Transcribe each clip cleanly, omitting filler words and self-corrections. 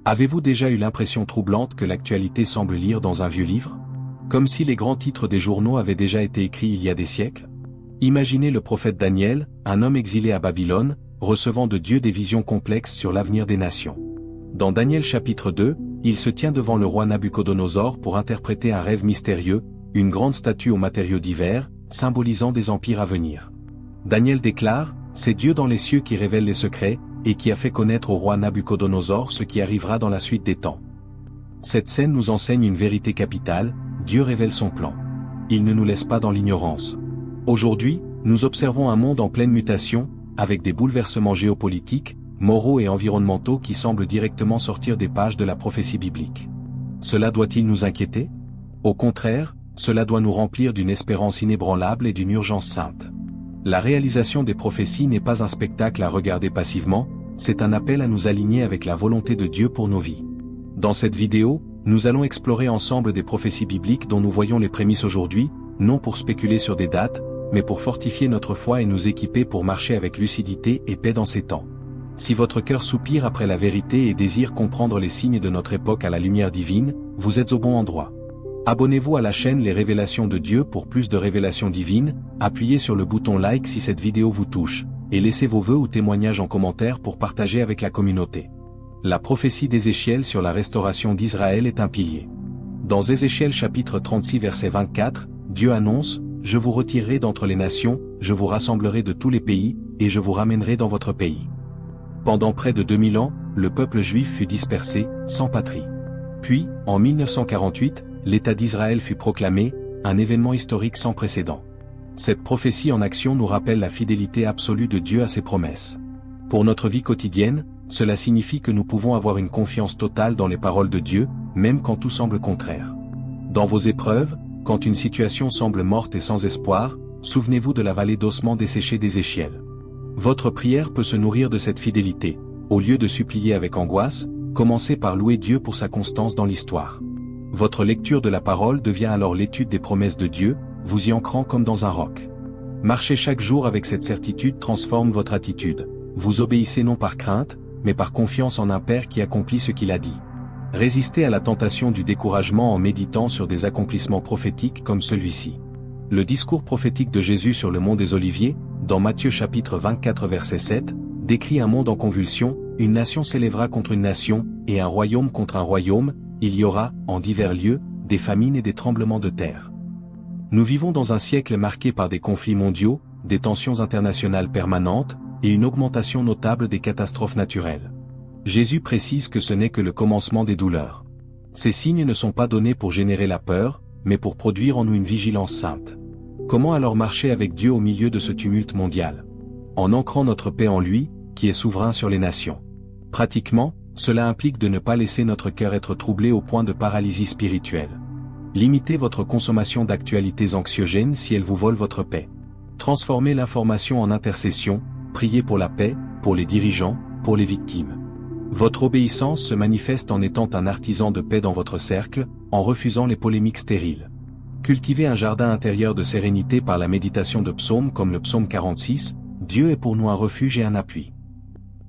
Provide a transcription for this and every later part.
Avez-vous déjà eu l'impression troublante que l'actualité semble lire dans un vieux livre? Comme si les grands titres des journaux avaient déjà été écrits il y a des siècles? Imaginez le prophète Daniel, un homme exilé à Babylone, recevant de Dieu des visions complexes sur l'avenir des nations. Dans Daniel chapitre 2, il se tient devant le roi Nabuchodonosor pour interpréter un rêve mystérieux, une grande statue aux matériaux divers, symbolisant des empires à venir. Daniel déclare, « C'est Dieu dans les cieux qui révèle les secrets, et qui a fait connaître au roi Nabuchodonosor ce qui arrivera dans la suite des temps. » Cette scène nous enseigne une vérité capitale, Dieu révèle son plan. Il ne nous laisse pas dans l'ignorance. Aujourd'hui, nous observons un monde en pleine mutation, avec des bouleversements géopolitiques, moraux et environnementaux qui semblent directement sortir des pages de la prophétie biblique. Cela doit-il nous inquiéter? Au contraire, cela doit nous remplir d'une espérance inébranlable et d'une urgence sainte. La réalisation des prophéties n'est pas un spectacle à regarder passivement, c'est un appel à nous aligner avec la volonté de Dieu pour nos vies. Dans cette vidéo, nous allons explorer ensemble des prophéties bibliques dont nous voyons les prémices aujourd'hui, non pour spéculer sur des dates, mais pour fortifier notre foi et nous équiper pour marcher avec lucidité et paix dans ces temps. Si votre cœur soupire après la vérité et désire comprendre les signes de notre époque à la lumière divine, vous êtes au bon endroit. Abonnez-vous à la chaîne Les Révélations de Dieu pour plus de révélations divines, appuyez sur le bouton like si cette vidéo vous touche, et laissez vos vœux ou témoignages en commentaire pour partager avec la communauté. La prophétie d'Ézéchiel sur la restauration d'Israël est un pilier. Dans Ézéchiel chapitre 36 verset 24, Dieu annonce, « Je vous retirerai d'entre les nations, je vous rassemblerai de tous les pays, et je vous ramènerai dans votre pays. » Pendant près de 2000 ans, le peuple juif fut dispersé, sans patrie. Puis, en 1948, l'État d'Israël fut proclamé, un événement historique sans précédent. Cette prophétie en action nous rappelle la fidélité absolue de Dieu à ses promesses. Pour notre vie quotidienne, cela signifie que nous pouvons avoir une confiance totale dans les paroles de Dieu, même quand tout semble contraire. Dans vos épreuves, quand une situation semble morte et sans espoir, souvenez-vous de la vallée d'ossements desséchés d'Ézéchiel. Votre prière peut se nourrir de cette fidélité. Au lieu de supplier avec angoisse, commencez par louer Dieu pour sa constance dans l'histoire. Votre lecture de la parole devient alors l'étude des promesses de Dieu, vous y ancrant comme dans un roc. Marcher chaque jour avec cette certitude transforme votre attitude. Vous obéissez non par crainte, mais par confiance en un Père qui accomplit ce qu'il a dit. Résistez à la tentation du découragement en méditant sur des accomplissements prophétiques comme celui-ci. Le discours prophétique de Jésus sur le mont des Oliviers, dans Matthieu chapitre 24 verset 7, décrit un monde en convulsion, une nation s'élèvera contre une nation, et un royaume contre un royaume, il y aura, en divers lieux, des famines et des tremblements de terre. Nous vivons dans un siècle marqué par des conflits mondiaux, des tensions internationales permanentes, et une augmentation notable des catastrophes naturelles. Jésus précise que ce n'est que le commencement des douleurs. Ces signes ne sont pas donnés pour générer la peur, mais pour produire en nous une vigilance sainte. Comment alors marcher avec Dieu au milieu de ce tumulte mondial? En ancrant notre paix en lui, qui est souverain sur les nations. Pratiquement, cela implique de ne pas laisser notre cœur être troublé au point de paralysie spirituelle. Limitez votre consommation d'actualités anxiogènes si elles vous volent votre paix. Transformez l'information en intercession, priez pour la paix, pour les dirigeants, pour les victimes. Votre obéissance se manifeste en étant un artisan de paix dans votre cercle, en refusant les polémiques stériles. Cultivez un jardin intérieur de sérénité par la méditation de psaumes comme le psaume 46, Dieu est pour nous un refuge et un appui.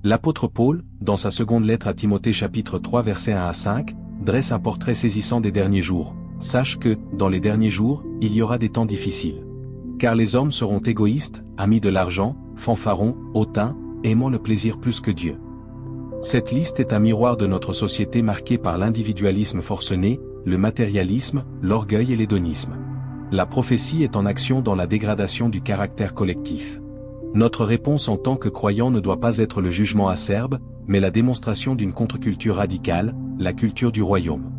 L'apôtre Paul, dans sa seconde lettre à Timothée chapitre 3 versets 1 à 5, dresse un portrait saisissant des derniers jours. Sache que, dans les derniers jours, il y aura des temps difficiles. Car les hommes seront égoïstes, amis de l'argent, fanfarons, hautains, aimant le plaisir plus que Dieu. Cette liste est un miroir de notre société marquée par l'individualisme forcené, le matérialisme, l'orgueil et l'hédonisme. La prophétie est en action dans la dégradation du caractère collectif. Notre réponse en tant que croyants ne doit pas être le jugement acerbe, mais la démonstration d'une contre-culture radicale, la culture du royaume.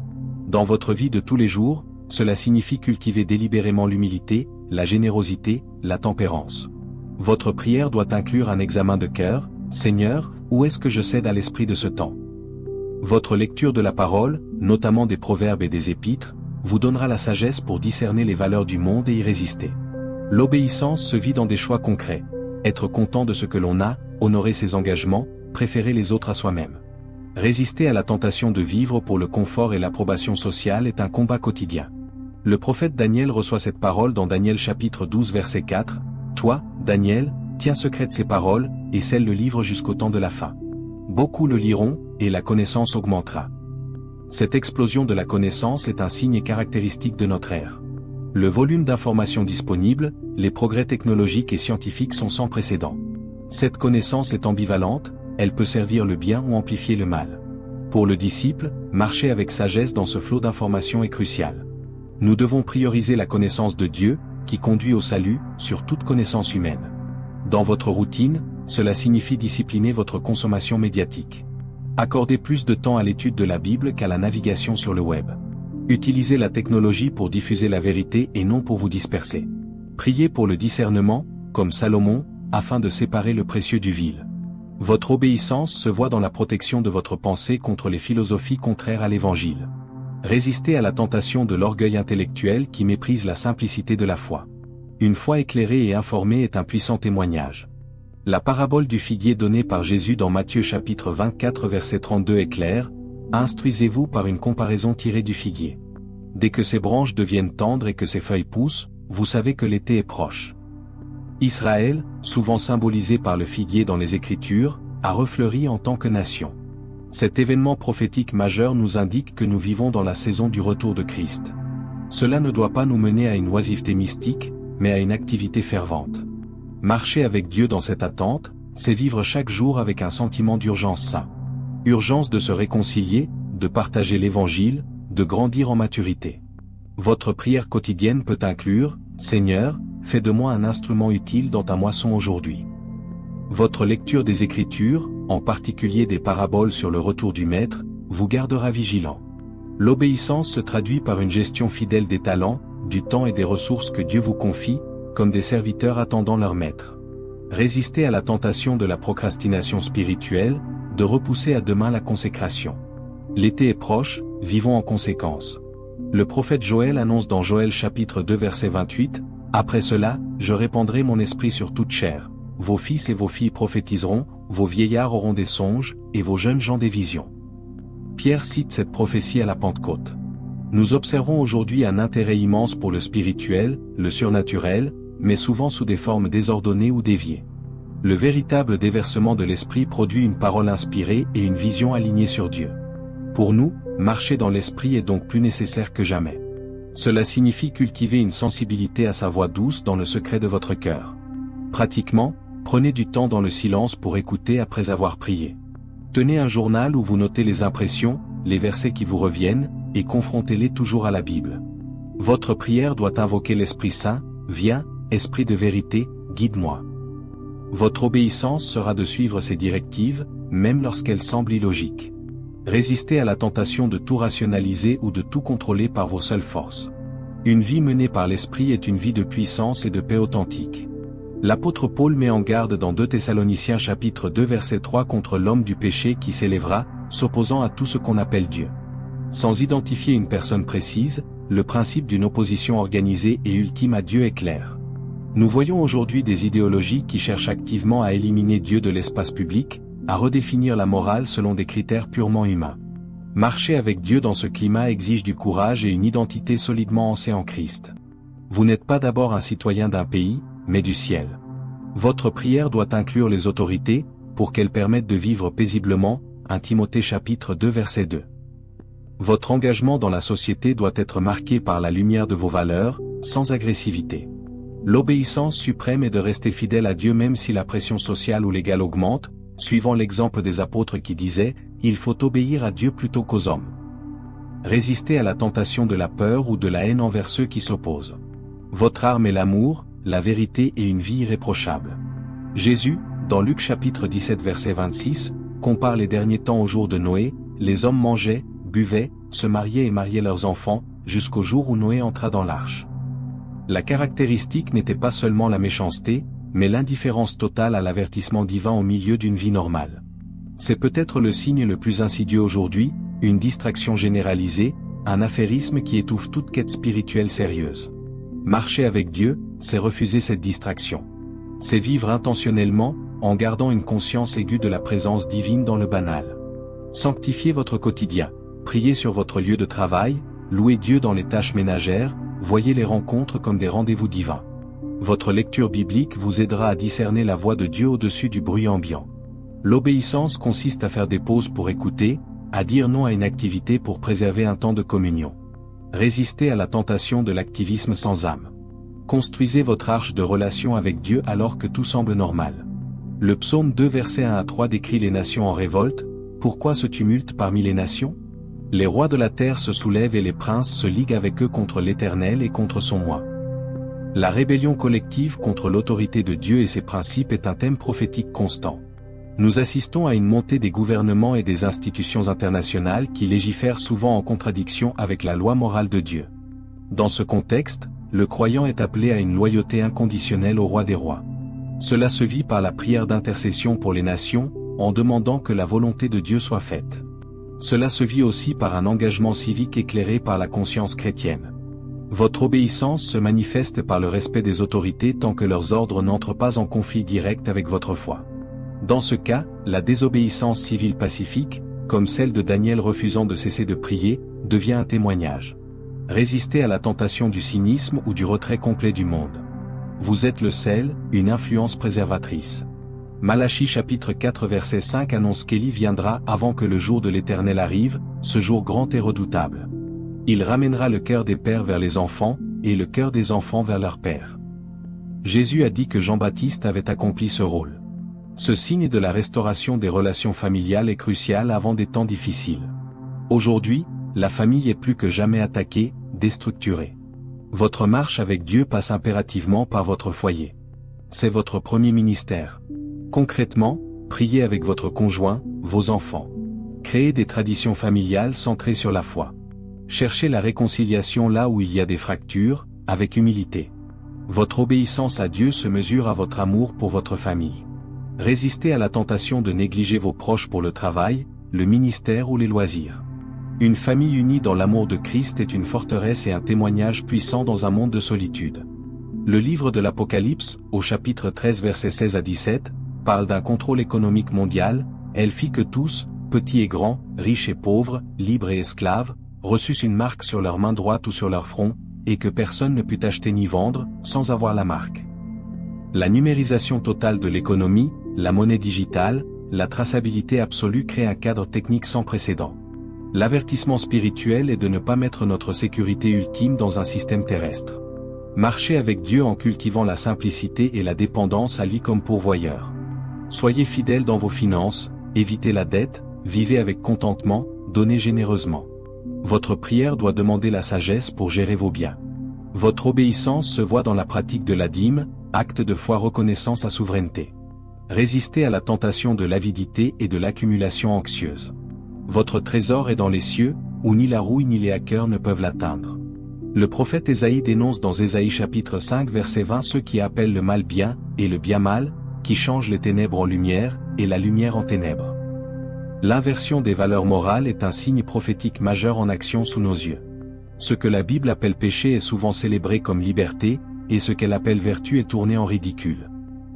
Dans votre vie de tous les jours, cela signifie cultiver délibérément l'humilité, la générosité, la tempérance. Votre prière doit inclure un examen de cœur, Seigneur, où est-ce que je cède à l'esprit de ce temps? Votre lecture de la parole, notamment des proverbes et des épîtres, vous donnera la sagesse pour discerner les valeurs du monde et y résister. L'obéissance se vit dans des choix concrets. Être content de ce que l'on a, honorer ses engagements, préférer les autres à soi-même. Résister à la tentation de vivre pour le confort et l'approbation sociale est un combat quotidien. Le prophète Daniel reçoit cette parole dans Daniel chapitre 12 verset 4, « Toi, Daniel, tiens secrète ces paroles, et scelle le livre jusqu'au temps de la fin. Beaucoup le liront, et la connaissance augmentera. Cette explosion de la connaissance est un signe caractéristique de notre ère. Le volume d'informations disponibles, les progrès technologiques et scientifiques sont sans précédent. Cette connaissance est ambivalente, elle peut servir le bien ou amplifier le mal. Pour le disciple, marcher avec sagesse dans ce flot d'informations est crucial. Nous devons prioriser la connaissance de Dieu, qui conduit au salut, sur toute connaissance humaine. Dans votre routine, cela signifie discipliner votre consommation médiatique. Accordez plus de temps à l'étude de la Bible qu'à la navigation sur le web. Utilisez la technologie pour diffuser la vérité et non pour vous disperser. Priez pour le discernement, comme Salomon, afin de séparer le précieux du vil. Votre obéissance se voit dans la protection de votre pensée contre les philosophies contraires à l'Évangile. Résistez à la tentation de l'orgueil intellectuel qui méprise la simplicité de la foi. Une foi éclairée et informée est un puissant témoignage. La parabole du figuier donnée par Jésus dans Matthieu chapitre 24 verset 32 est claire, « Instruisez-vous par une comparaison tirée du figuier. Dès que ses branches deviennent tendres et que ses feuilles poussent, vous savez que l'été est proche. » Israël, souvent symbolisé par le figuier dans les Écritures, a refleuri en tant que nation. Cet événement prophétique majeur nous indique que nous vivons dans la saison du retour de Christ. Cela ne doit pas nous mener à une oisiveté mystique, mais à une activité fervente. Marcher avec Dieu dans cette attente, c'est vivre chaque jour avec un sentiment d'urgence sain. Urgence de se réconcilier, de partager l'Évangile, de grandir en maturité. Votre prière quotidienne peut inclure « Seigneur, fais de moi un instrument utile dans ta moisson aujourd'hui ». Votre lecture des Écritures, en particulier des paraboles sur le retour du Maître, vous gardera vigilant. L'obéissance se traduit par une gestion fidèle des talents, du temps et des ressources que Dieu vous confie, comme des serviteurs attendant leur Maître. Résistez à la tentation de la procrastination spirituelle, de repousser à demain la consécration. L'été est proche, vivons en conséquence. Le prophète Joël annonce dans Joël chapitre 2 verset 28, « Après cela, je répandrai mon esprit sur toute chair. Vos fils et vos filles prophétiseront, vos vieillards auront des songes, et vos jeunes gens des visions. » Pierre cite cette prophétie à la Pentecôte. Nous observons aujourd'hui un intérêt immense pour le spirituel, le surnaturel, mais souvent sous des formes désordonnées ou déviées. Le véritable déversement de l'esprit produit une parole inspirée et une vision alignée sur Dieu. Pour nous, marcher dans l'esprit est donc plus nécessaire que jamais. Cela signifie cultiver une sensibilité à sa voix douce dans le secret de votre cœur. Pratiquement, prenez du temps dans le silence pour écouter après avoir prié. Tenez un journal où vous notez les impressions, les versets qui vous reviennent, et confrontez-les toujours à la Bible. Votre prière doit invoquer l'Esprit Saint, « Viens, Esprit de vérité, guide-moi ». Votre obéissance sera de suivre ces directives, même lorsqu'elles semblent illogiques. Résistez à la tentation de tout rationaliser ou de tout contrôler par vos seules forces. Une vie menée par l'Esprit est une vie de puissance et de paix authentique. L'apôtre Paul met en garde dans 2 Thessaloniciens chapitre 2 verset 3 contre l'homme du péché qui s'élèvera, s'opposant à tout ce qu'on appelle Dieu. Sans identifier une personne précise, le principe d'une opposition organisée et ultime à Dieu est clair. Nous voyons aujourd'hui des idéologies qui cherchent activement à éliminer Dieu de l'espace public, à redéfinir la morale selon des critères purement humains. Marcher avec Dieu dans ce climat exige du courage et une identité solidement ancrée en Christ. Vous n'êtes pas d'abord un citoyen d'un pays, mais du ciel. Votre prière doit inclure les autorités, pour qu'elles permettent de vivre paisiblement, 1 Timothée chapitre 2 verset 2. Votre engagement dans la société doit être marqué par la lumière de vos valeurs, sans agressivité. L'obéissance suprême est de rester fidèle à Dieu même si la pression sociale ou légale augmente, suivant l'exemple des apôtres qui disaient « Il faut obéir à Dieu plutôt qu'aux hommes ». Résistez à la tentation de la peur ou de la haine envers ceux qui s'opposent. Votre arme est l'amour, la vérité et une vie irréprochable. Jésus, dans Luc chapitre 17 verset 26, compare les derniers temps aux jours de Noé, les hommes mangeaient, buvaient, se mariaient et mariaient leurs enfants, jusqu'au jour où Noé entra dans l'arche. La caractéristique n'était pas seulement la méchanceté, mais l'indifférence totale à l'avertissement divin au milieu d'une vie normale. C'est peut-être le signe le plus insidieux aujourd'hui, une distraction généralisée, un affairisme qui étouffe toute quête spirituelle sérieuse. Marcher avec Dieu, c'est refuser cette distraction. C'est vivre intentionnellement, en gardant une conscience aiguë de la présence divine dans le banal. Sanctifiez votre quotidien, priez sur votre lieu de travail, louez Dieu dans les tâches ménagères, voyez les rencontres comme des rendez-vous divins. Votre lecture biblique vous aidera à discerner la voix de Dieu au-dessus du bruit ambiant. L'obéissance consiste à faire des pauses pour écouter, à dire non à une activité pour préserver un temps de communion. Résistez à la tentation de l'activisme sans âme. Construisez votre arche de relation avec Dieu alors que tout semble normal. Le psaume 2 versets 1 à 3 décrit les nations en révolte. Pourquoi ce tumulte parmi les nations? Les rois de la terre se soulèvent et les princes se liguent avec eux contre l'Éternel et contre son moi. La rébellion collective contre l'autorité de Dieu et ses principes est un thème prophétique constant. Nous assistons à une montée des gouvernements et des institutions internationales qui légifèrent souvent en contradiction avec la loi morale de Dieu. Dans ce contexte, le croyant est appelé à une loyauté inconditionnelle au roi des rois. Cela se vit par la prière d'intercession pour les nations, en demandant que la volonté de Dieu soit faite. Cela se vit aussi par un engagement civique éclairé par la conscience chrétienne. Votre obéissance se manifeste par le respect des autorités tant que leurs ordres n'entrent pas en conflit direct avec votre foi. Dans ce cas, la désobéissance civile pacifique, comme celle de Daniel refusant de cesser de prier, devient un témoignage. Résistez à la tentation du cynisme ou du retrait complet du monde. Vous êtes le sel, une influence préservatrice. Malachie chapitre 4 verset 5 annonce qu'Élie viendra avant que le jour de l'Éternel arrive, ce jour grand et redoutable. Il ramènera le cœur des pères vers les enfants, et le cœur des enfants vers leurs pères. Jésus a dit que Jean-Baptiste avait accompli ce rôle. Ce signe de la restauration des relations familiales est crucial avant des temps difficiles. Aujourd'hui, la famille est plus que jamais attaquée, déstructurée. Votre marche avec Dieu passe impérativement par votre foyer. C'est votre premier ministère. Concrètement, priez avec votre conjoint, vos enfants. Créez des traditions familiales centrées sur la foi. Cherchez la réconciliation là où il y a des fractures, avec humilité. Votre obéissance à Dieu se mesure à votre amour pour votre famille. Résistez à la tentation de négliger vos proches pour le travail, le ministère ou les loisirs. Une famille unie dans l'amour de Christ est une forteresse et un témoignage puissant dans un monde de solitude. Le livre de l'Apocalypse, au chapitre 13 versets 16 à 17, parle d'un contrôle économique mondial. Elle fit que tous, petits et grands, riches et pauvres, libres et esclaves, reçussent une marque sur leur main droite ou sur leur front, et que personne ne put acheter ni vendre, sans avoir la marque. La numérisation totale de l'économie, la monnaie digitale, la traçabilité absolue créent un cadre technique sans précédent. L'avertissement spirituel est de ne pas mettre notre sécurité ultime dans un système terrestre. Marchez avec Dieu en cultivant la simplicité et la dépendance à lui comme pourvoyeur. Soyez fidèles dans vos finances, évitez la dette, vivez avec contentement, donnez généreusement. Votre prière doit demander la sagesse pour gérer vos biens. Votre obéissance se voit dans la pratique de la dîme, acte de foi reconnaissant sa souveraineté. Résistez à la tentation de l'avidité et de l'accumulation anxieuse. Votre trésor est dans les cieux, où ni la rouille ni les hackers ne peuvent l'atteindre. Le prophète Ésaïe dénonce dans Ésaïe chapitre 5 verset 20 ceux qui appellent le mal bien, et le bien mal, qui changent les ténèbres en lumière, et la lumière en ténèbres. L'inversion des valeurs morales est un signe prophétique majeur en action sous nos yeux. Ce que la Bible appelle péché est souvent célébré comme liberté, et ce qu'elle appelle vertu est tourné en ridicule.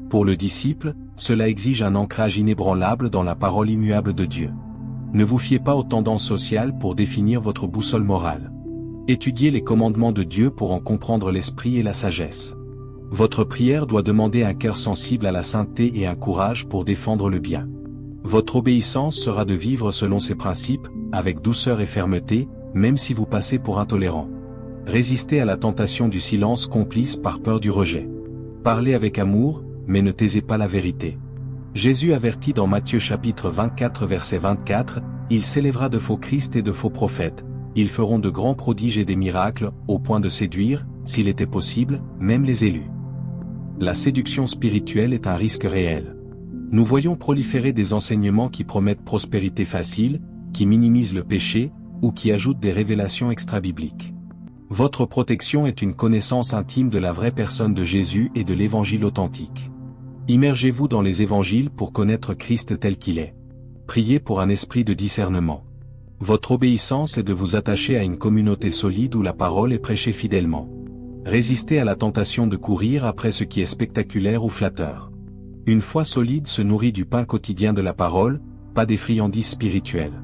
Pour le disciple, cela exige un ancrage inébranlable dans la parole immuable de Dieu. Ne vous fiez pas aux tendances sociales pour définir votre boussole morale. Étudiez les commandements de Dieu pour en comprendre l'esprit et la sagesse. Votre prière doit demander un cœur sensible à la sainteté et un courage pour défendre le bien. Votre obéissance sera de vivre selon ses principes, avec douceur et fermeté, même si vous passez pour intolérant. Résistez à la tentation du silence complice par peur du rejet. Parlez avec amour, mais ne taisez pas la vérité. Jésus avertit dans Matthieu chapitre 24 verset 24, « Il s'élèvera de faux Christ et de faux prophètes, ils feront de grands prodiges et des miracles, au point de séduire, s'il était possible, même les élus. » La séduction spirituelle est un risque réel. Nous voyons proliférer des enseignements qui promettent prospérité facile, qui minimisent le péché, ou qui ajoutent des révélations extra-bibliques. Votre protection est une connaissance intime de la vraie personne de Jésus et de l'évangile authentique. Immergez-vous dans les évangiles pour connaître Christ tel qu'il est. Priez pour un esprit de discernement. Votre obéissance est de vous attacher à une communauté solide où la parole est prêchée fidèlement. Résistez à la tentation de courir après ce qui est spectaculaire ou flatteur. Une foi solide se nourrit du pain quotidien de la parole, pas des friandises spirituelles.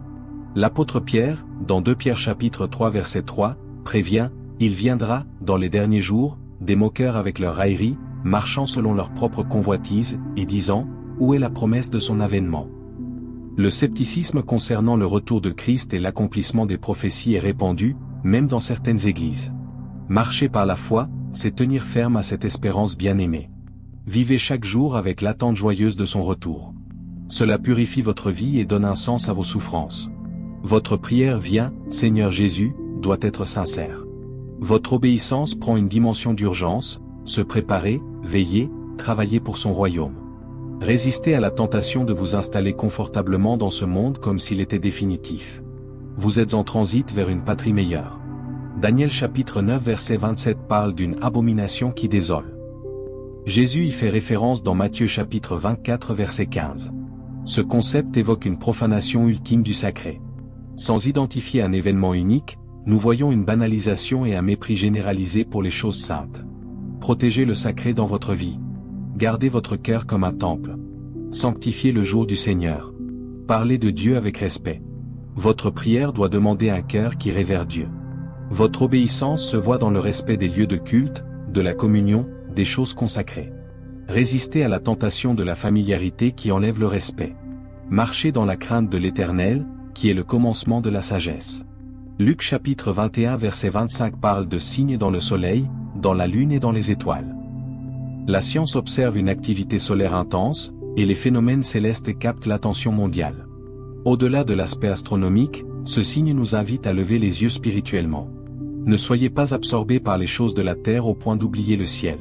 L'apôtre Pierre, dans 2 Pierre chapitre 3 verset 3, prévient, « Il viendra, dans les derniers jours, des moqueurs avec leur raillerie, marchant selon leur propre convoitise, et disant, où est la promesse de son avènement? Le scepticisme concernant le retour de Christ et l'accomplissement des prophéties est répandu, même dans certaines églises. Marcher par la foi, c'est tenir ferme à cette espérance bien-aimée. Vivez chaque jour avec l'attente joyeuse de son retour. Cela purifie votre vie et donne un sens à vos souffrances. Votre prière vient, Seigneur Jésus, doit être sincère. Votre obéissance prend une dimension d'urgence, se préparer, veiller, travailler pour son royaume. Résistez à la tentation de vous installer confortablement dans ce monde comme s'il était définitif. Vous êtes en transit vers une patrie meilleure. Daniel chapitre 9 verset 27 parle d'une abomination qui désole. Jésus y fait référence dans Matthieu chapitre 24 verset 15. Ce concept évoque une profanation ultime du sacré. Sans identifier un événement unique, nous voyons une banalisation et un mépris généralisé pour les choses saintes. Protégez le sacré dans votre vie. Gardez votre cœur comme un temple. Sanctifiez le jour du Seigneur. Parlez de Dieu avec respect. Votre prière doit demander un cœur qui révère Dieu. Votre obéissance se voit dans le respect des lieux de culte, de la communion, des choses consacrées. Résistez à la tentation de la familiarité qui enlève le respect. Marchez dans la crainte de l'Éternel, qui est le commencement de la sagesse. Luc chapitre 21 verset 25 parle de signes dans le soleil, dans la lune et dans les étoiles. La science observe une activité solaire intense, et les phénomènes célestes captent l'attention mondiale. Au-delà de l'aspect astronomique, ce signe nous invite à lever les yeux spirituellement. Ne soyez pas absorbés par les choses de la terre au point d'oublier le ciel.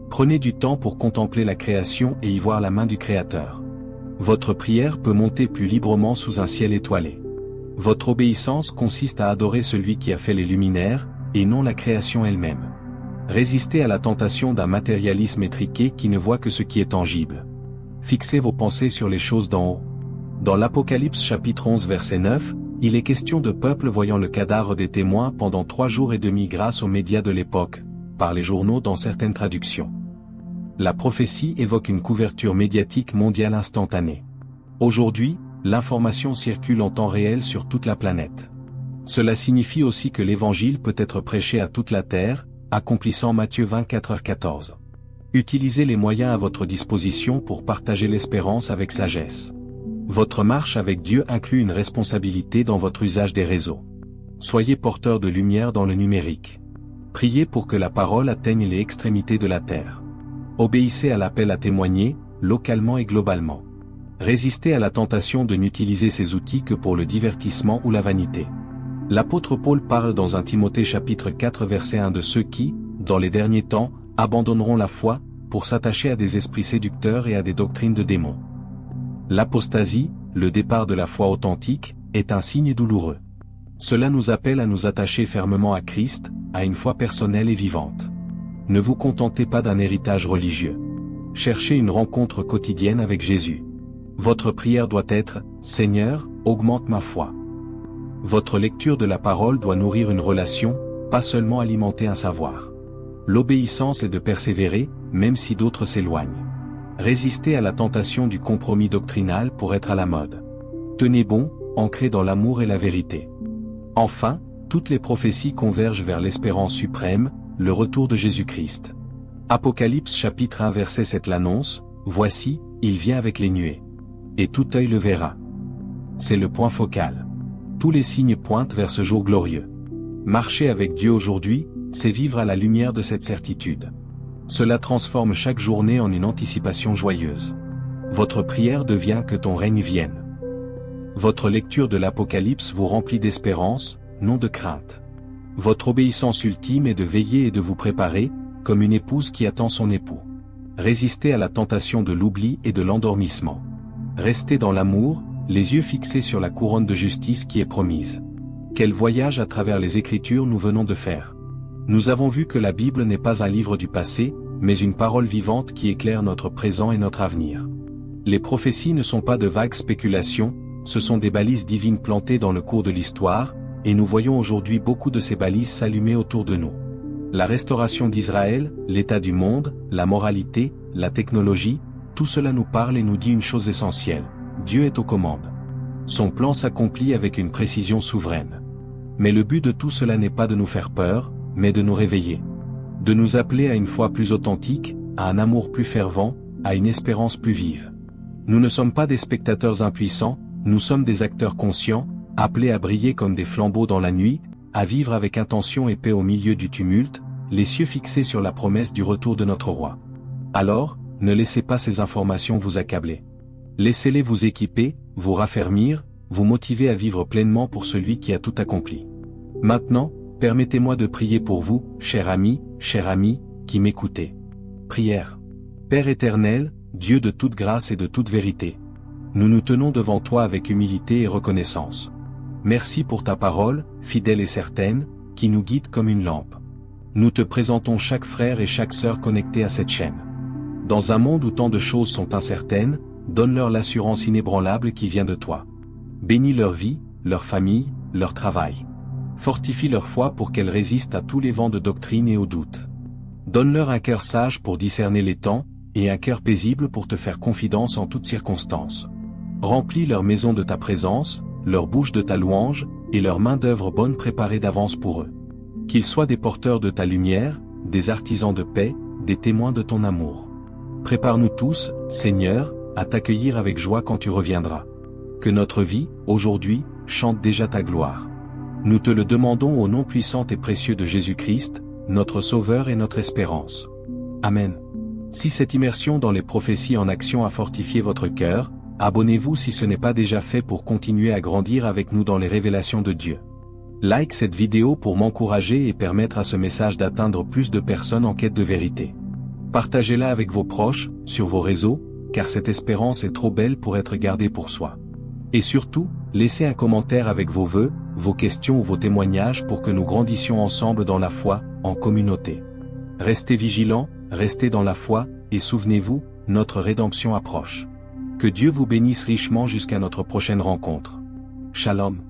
Prenez du temps pour contempler la création et y voir la main du Créateur. Votre prière peut monter plus librement sous un ciel étoilé. Votre obéissance consiste à adorer celui qui a fait les luminaires, et non la création elle-même. Résistez à la tentation d'un matérialisme étriqué qui ne voit que ce qui est tangible. Fixez vos pensées sur les choses d'en haut. Dans l'Apocalypse chapitre 11 verset 9, il est question de peuples voyant le cadavre des témoins pendant 3 jours et demi grâce aux médias de l'époque, par les journaux dans certaines traductions. La prophétie évoque une couverture médiatique mondiale instantanée. Aujourd'hui, l'information circule en temps réel sur toute la planète. Cela signifie aussi que l'évangile peut être prêché à toute la terre, accomplissant Matthieu 24h14. Utilisez les moyens à votre disposition pour partager l'espérance avec sagesse. Votre marche avec Dieu inclut une responsabilité dans votre usage des réseaux. Soyez porteur de lumière dans le numérique. Priez pour que la parole atteigne les extrémités de la terre. Obéissez à l'appel à témoigner, localement et globalement. Résistez à la tentation de n'utiliser ces outils que pour le divertissement ou la vanité. L'apôtre Paul parle dans 1 Timothée chapitre 4 verset 1 de ceux qui, dans les derniers temps, abandonneront la foi, pour s'attacher à des esprits séducteurs et à des doctrines de démons. L'apostasie, le départ de la foi authentique, est un signe douloureux. Cela nous appelle à nous attacher fermement à Christ, à une foi personnelle et vivante. Ne vous contentez pas d'un héritage religieux. Cherchez une rencontre quotidienne avec Jésus. Votre prière doit être « Seigneur, augmente ma foi ». Votre lecture de la parole doit nourrir une relation, pas seulement alimenter un savoir. L'obéissance est de persévérer, même si d'autres s'éloignent. Résistez à la tentation du compromis doctrinal pour être à la mode. Tenez bon, ancré dans l'amour et la vérité. Enfin, toutes les prophéties convergent vers l'espérance suprême, le retour de Jésus-Christ. Apocalypse chapitre 1 verset 7 l'annonce, « Voici, il vient avec les nuées. Et tout œil le verra. » C'est le point focal. Tous les signes pointent vers ce jour glorieux. Marcher avec Dieu aujourd'hui, c'est vivre à la lumière de cette certitude. Cela transforme chaque journée en une anticipation joyeuse. Votre prière devient que ton règne vienne. Votre lecture de l'Apocalypse vous remplit d'espérance, non de crainte. Votre obéissance ultime est de veiller et de vous préparer, comme une épouse qui attend son époux. Résistez à la tentation de l'oubli et de l'endormissement. Restez dans l'amour, les yeux fixés sur la couronne de justice qui est promise. Quel voyage à travers les Écritures nous venons de faire. Nous avons vu que la Bible n'est pas un livre du passé, mais une parole vivante qui éclaire notre présent et notre avenir. Les prophéties ne sont pas de vagues spéculations, ce sont des balises divines plantées dans le cours de l'histoire, et nous voyons aujourd'hui beaucoup de ces balises s'allumer autour de nous. La restauration d'Israël, l'état du monde, la moralité, la technologie, tout cela nous parle et nous dit une chose essentielle. Dieu est aux commandes. Son plan s'accomplit avec une précision souveraine. Mais le but de tout cela n'est pas de nous faire peur, mais de nous réveiller. De nous appeler à une foi plus authentique, à un amour plus fervent, à une espérance plus vive. Nous ne sommes pas des spectateurs impuissants, nous sommes des acteurs conscients, appelés à briller comme des flambeaux dans la nuit, à vivre avec intention et paix au milieu du tumulte, les cieux fixés sur la promesse du retour de notre roi. Alors, ne laissez pas ces informations vous accabler. Laissez-les vous équiper, vous raffermir, vous motiver à vivre pleinement pour celui qui a tout accompli. Maintenant, permettez-moi de prier pour vous, chers amis, qui m'écoutez. Prière. Père éternel, Dieu de toute grâce et de toute vérité. Nous nous tenons devant toi avec humilité et reconnaissance. Merci pour ta parole, fidèle et certaine, qui nous guide comme une lampe. Nous te présentons chaque frère et chaque sœur connectés à cette chaîne. Dans un monde où tant de choses sont incertaines, donne-leur l'assurance inébranlable qui vient de toi. Bénis leur vie, leur famille, leur travail. Fortifie leur foi pour qu'elle résiste à tous les vents de doctrine et aux doutes. Donne-leur un cœur sage pour discerner les temps, et un cœur paisible pour te faire confidence en toutes circonstances. Remplis leur maison de ta présence, leur bouche de ta louange, et leurs mains d'œuvre bonnes préparées d'avance pour eux. Qu'ils soient des porteurs de ta lumière, des artisans de paix, des témoins de ton amour. Prépare-nous tous, Seigneur, à t'accueillir avec joie quand tu reviendras. Que notre vie, aujourd'hui, chante déjà ta gloire. Nous te le demandons au nom puissant et précieux de Jésus-Christ, notre Sauveur et notre espérance. Amen. Si cette immersion dans les prophéties en action a fortifié votre cœur, abonnez-vous si ce n'est pas déjà fait pour continuer à grandir avec nous dans les révélations de Dieu. Like cette vidéo pour m'encourager et permettre à ce message d'atteindre plus de personnes en quête de vérité. Partagez-la avec vos proches, sur vos réseaux, car cette espérance est trop belle pour être gardée pour soi. Et surtout, laissez un commentaire avec vos vœux, vos questions ou vos témoignages pour que nous grandissions ensemble dans la foi, en communauté. Restez vigilants, restez dans la foi, et souvenez-vous, notre rédemption approche. Que Dieu vous bénisse richement jusqu'à notre prochaine rencontre. Shalom.